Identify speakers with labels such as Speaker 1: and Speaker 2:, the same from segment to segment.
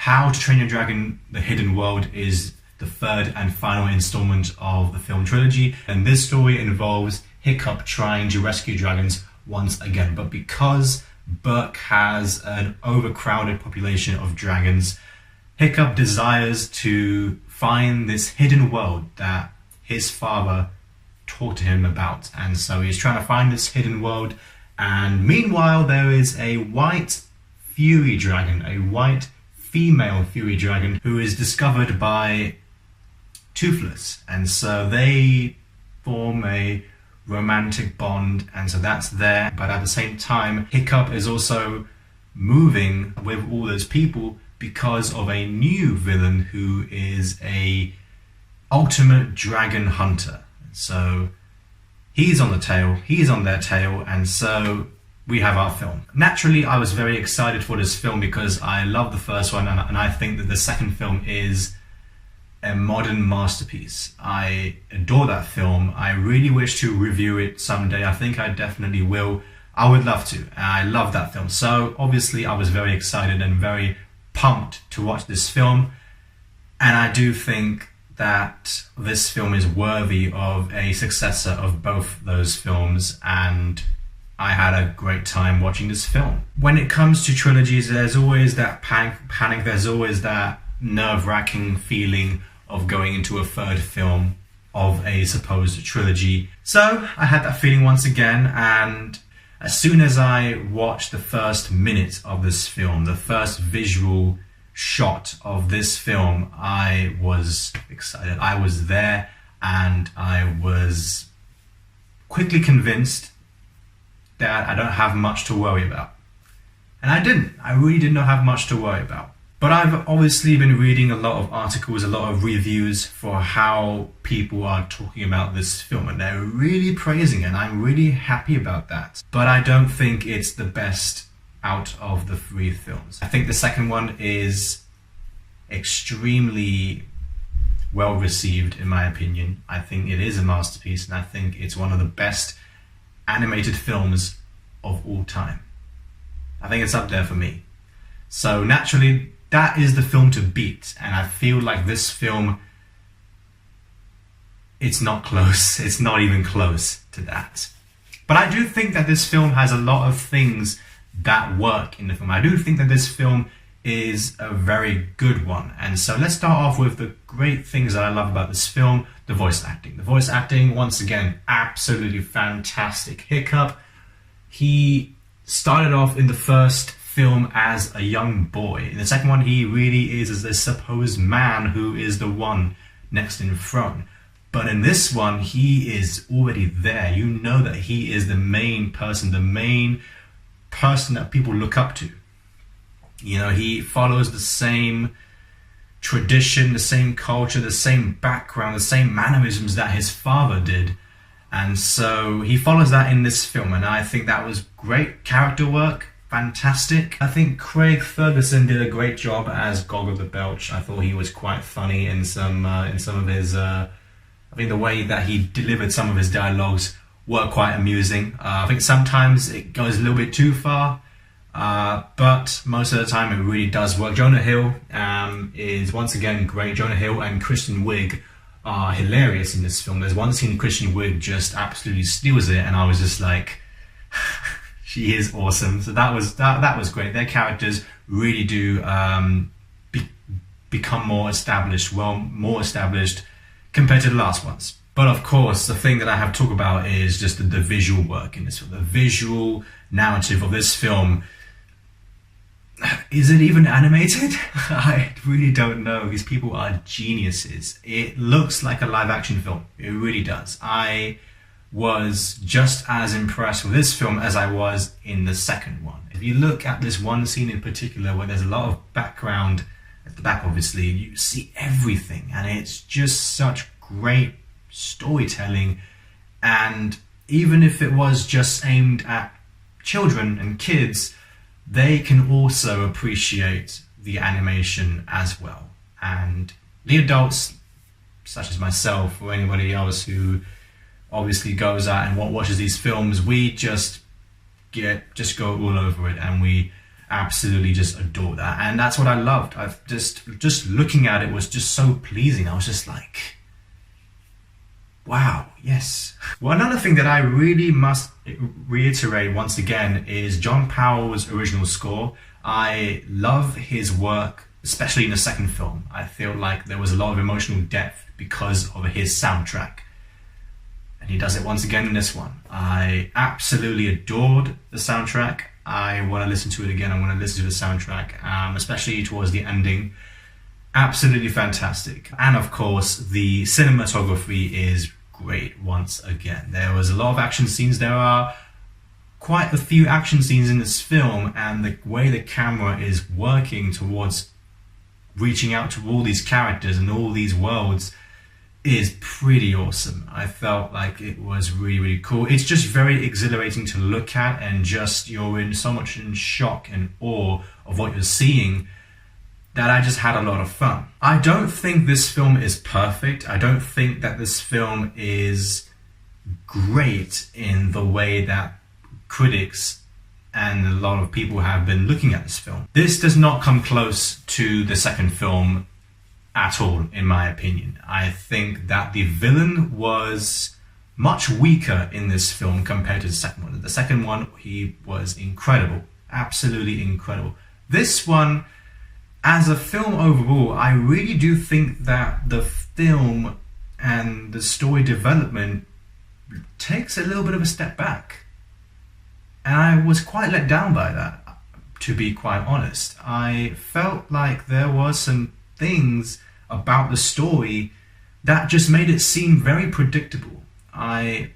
Speaker 1: How to Train Your Dragon: The Hidden World is the third and final installment of the film trilogy, and this story involves Hiccup trying to rescue dragons once again. But because Burke has an overcrowded population of dragons, Hiccup desires to find this hidden world that his father taught him about, and so he's trying to find this hidden world. And meanwhile, there is a white fury dragon, a white female fury dragon, who is discovered by Toothless, and so they form a romantic bond, and so that's there. But at the same time, Hiccup is also moving with all those people because of a new villain who is a ultimate dragon hunter. So he's on the tail, he's on their tail, and so we have our film. Naturally, I was very excited for this film because I love the first one, and I think that the second film is a modern masterpiece. I adore that film. I really wish to review it someday. I think I definitely will. I would love to. I love that film. So obviously I was very excited and very pumped to watch this film. And I do think that this film is worthy of a successor of both those films, and I had a great time watching this film. When it comes to trilogies, there's always that panic, there's always that nerve-wracking feeling of going into a third film of a supposed trilogy. So I had that feeling once again, and as soon as I watched the first minute of this film, the first visual shot of this film, I was excited. I was there, and I was quickly convinced that I don't have much to worry about. And I didn't. I really did not have much to worry about. But I've obviously been reading a lot of articles, a lot of reviews for how people are talking about this film, and they're really praising it, and I'm really happy about that. But I don't think it's the best out of the three films. I think the second one is extremely well received, in my opinion. I think it is a masterpiece, and I think it's one of the best animated films of all time. I think it's up there for me. So naturally, that is the film to beat, and I feel like this film, it's not close. It's not even close to that. But I do think that this film has a lot of things that work in the film. I do think that this film is a very good one. And so let's start off with the great things that I love about this film: the voice acting. The voice acting, once again, absolutely fantastic. Hiccup, he started off in the first film as a young boy. In the second one, he really is as a supposed man who is the one next in the throne. But in this one, he is already there. You know that he is the main person that people look up to. You know, he follows the same tradition, the same culture, the same background, the same mannerisms that his father did. And so he follows that in this film, and I think that was great character work. Fantastic. I think Craig Ferguson did a great job as Gog of the Belch. I thought he was quite funny in some of his. I think the way that he delivered some of his dialogues were quite amusing. I think sometimes it goes a little bit too far, but most of the time it really does work. Jonah Hill is once again great. Jonah Hill and Kristen Wiig are hilarious in this film. There's one scene Kristen Wiig just absolutely steals it, and I was just like. She is awesome. So that was great. Their characters really do become more established compared to the last ones. But of course, the thing that I have to talk about is just the visual work in this film. The visual narrative of this film. Is it even animated? I really don't know. These people are geniuses. It looks like a live action film. It really does. I was just as impressed with this film as I was in the second one. If you look at this one scene in particular where there's a lot of background at the back, obviously, you see everything, and it's just such great storytelling. And even if it was just aimed at children and kids, they can also appreciate the animation as well. And the adults, such as myself or anybody else who obviously goes out and watches these films, we just go all over it, and we absolutely just adore that. And that's what I loved. I've just looking at it was just so pleasing. I was just like, wow, yes. Well, another thing that I really must reiterate once again is John Powell's original score. I love his work, especially in the second film. I feel like there was a lot of emotional depth because of his soundtrack. And he does it once again in this one. I absolutely adored the soundtrack. I want to listen to it again. I want to listen to the soundtrack, especially towards the ending. Absolutely fantastic. And of course, the cinematography is great once again. There was a lot of action scenes. There are quite a few action scenes in this film, and the way the camera is working towards reaching out to all these characters and all these worlds is pretty awesome. I felt like it was really, really cool. It's just very exhilarating to look at, and just you're in so much in shock and awe of what you're seeing that I just had a lot of fun. I don't think this film is perfect. I don't think that this film is great in the way that critics and a lot of people have been looking at this film. This does not come close to the second film at all, in my opinion. I think that the villain was much weaker in this film compared to the second one. The second one, he was incredible, absolutely incredible. This one, as a film overall, I really do think that the film and the story development takes a little bit of a step back. And I was quite let down by that, to be quite honest. I felt like there was some things about the story that just made it seem very predictable. I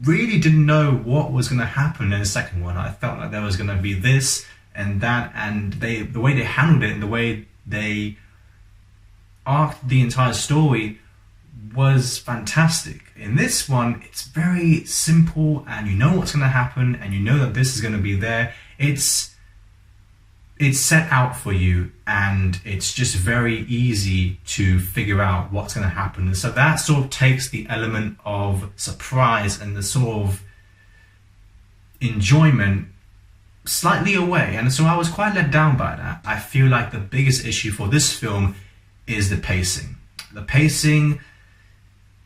Speaker 1: really didn't know what was going to happen in the second one. I felt like there was going to be this and that, and the way they handled it and the way they arced the entire story was fantastic. In this one, it's very simple, and you know what's going to happen, and you know that this is going to be there. It's set out for you, and it's just very easy to figure out what's going to happen. And so that sort of takes the element of surprise and the sort of enjoyment slightly away. And so I was quite let down by that. I feel like the biggest issue for this film is the pacing. The pacing,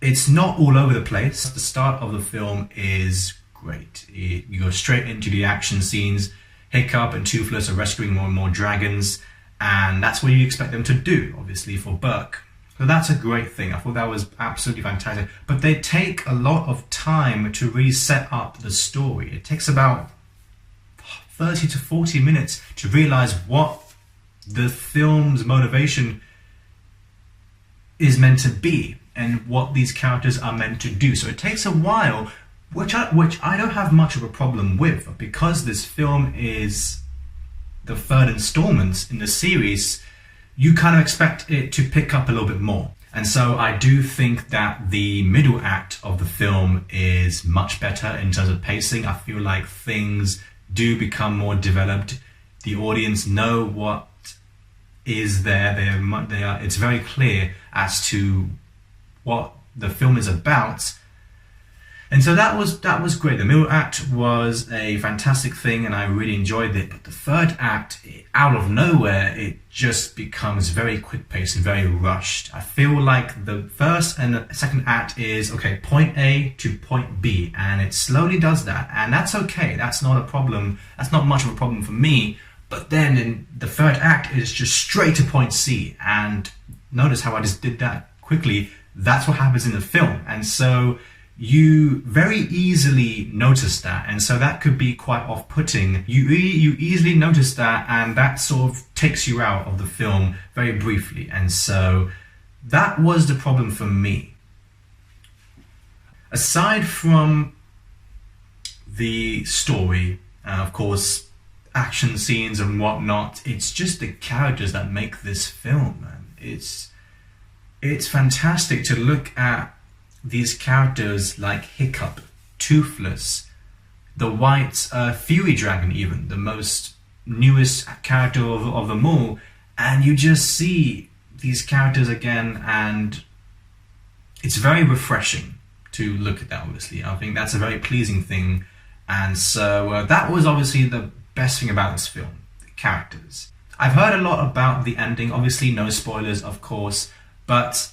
Speaker 1: it's not all over the place. The start of the film is great. You go straight into the action scenes. Hiccup and Toothless are rescuing more and more dragons, and that's what you expect them to do, obviously, for Burke. So that's a great thing. I thought that was absolutely fantastic. But they take a lot of time to really set up the story. It takes about 30 to 40 minutes to realize what the film's motivation is meant to be and what these characters are meant to do. So it takes a while, which I don't have much of a problem with, but because this film is the third installment in the series, you kind of expect it to pick up a little bit more. And so I do think that the middle act of the film is much better in terms of pacing. I feel like things do become more developed. The audience know what is there. It's very clear as to what the film is about. And so that was great. The middle act was a fantastic thing, and I really enjoyed it. But the third act, out of nowhere, it just becomes very quick-paced and very rushed. I feel like the first and the second act is, okay, point A to point B, and it slowly does that. And that's okay. That's not a problem. That's not much of a problem for me. But then in the third act, it's just straight to point C. And notice how I just did that quickly. That's what happens in the film. And so you very easily notice that, and so that could be quite off-putting. You easily notice that, and that sort of takes you out of the film very briefly, and so that was the problem for me. Aside from the story, of course, action scenes and whatnot, it's just the characters that make this film, man. It's fantastic to look at these characters like Hiccup, Toothless, the White Fury Dragon even, the most newest character of them all, and you just see these characters again, and it's very refreshing to look at that, obviously. I think that's a very pleasing thing, and so that was obviously the best thing about this film. The characters. I've heard a lot about the ending, obviously no spoilers of course, but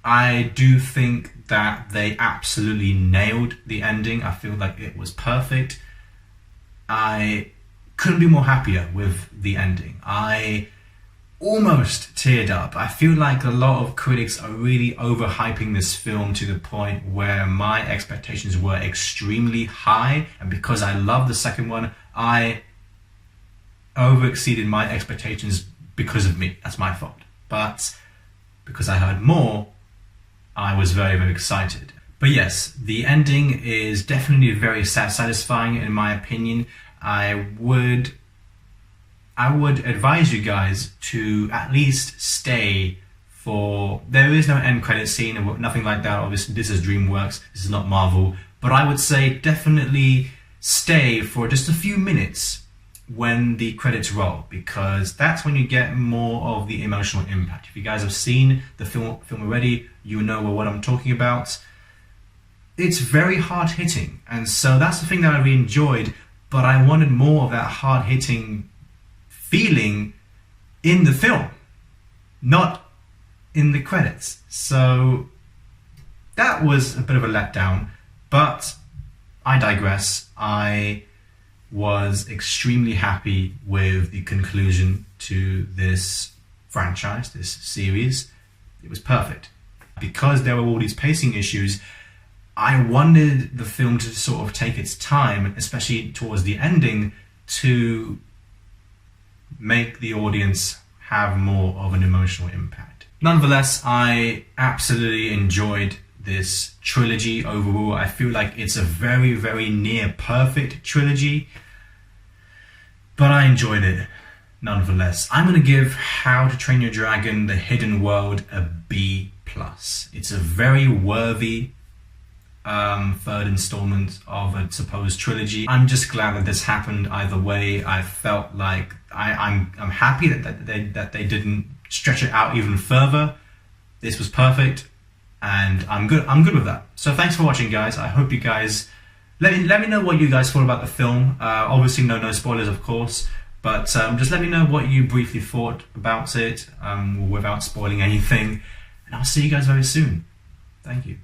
Speaker 1: I do think that they absolutely nailed the ending. I feel like it was perfect. I couldn't be more happier with the ending. I almost teared up. I feel like a lot of critics are really overhyping this film to the point where my expectations were extremely high, and because I love the second one, I overexceeded my expectations because of me. That's my fault. But because I heard more, I was very, very excited. But yes, the ending is definitely very satisfying in my opinion. I would advise you guys to at least stay for... There is no end credit scene or nothing like that. Obviously, this is DreamWorks. This is not Marvel. But I would say definitely stay for just a few minutes when the credits roll, because that's when you get more of the emotional impact. If you guys have seen the film already, you know what I'm talking about. It's very hard-hitting, and so that's the thing that I really enjoyed, but I wanted more of that hard-hitting feeling in the film, not in the credits. So that was a bit of a letdown, but I digress. I was extremely happy with the conclusion to this franchise, this series. It was perfect. Because there were all these pacing issues, I wanted the film to sort of take its time, especially towards the ending, to make the audience have more of an emotional impact. Nonetheless, I absolutely enjoyed this trilogy overall. I feel like it's a very, very near perfect trilogy, but I enjoyed it nonetheless. I'm going to give How to Train Your Dragon: The Hidden World a B+. It's a very worthy third installment of a supposed trilogy. I'm just glad that this happened either way. I felt like I'm happy that they didn't stretch it out even further. This was perfect, and I'm good with that. So thanks for watching, guys. I hope you guys let me know what you guys thought about the film. Obviously no spoilers of course, but just let me know what you briefly thought about it without spoiling anything, and I'll see you guys very soon. Thank you.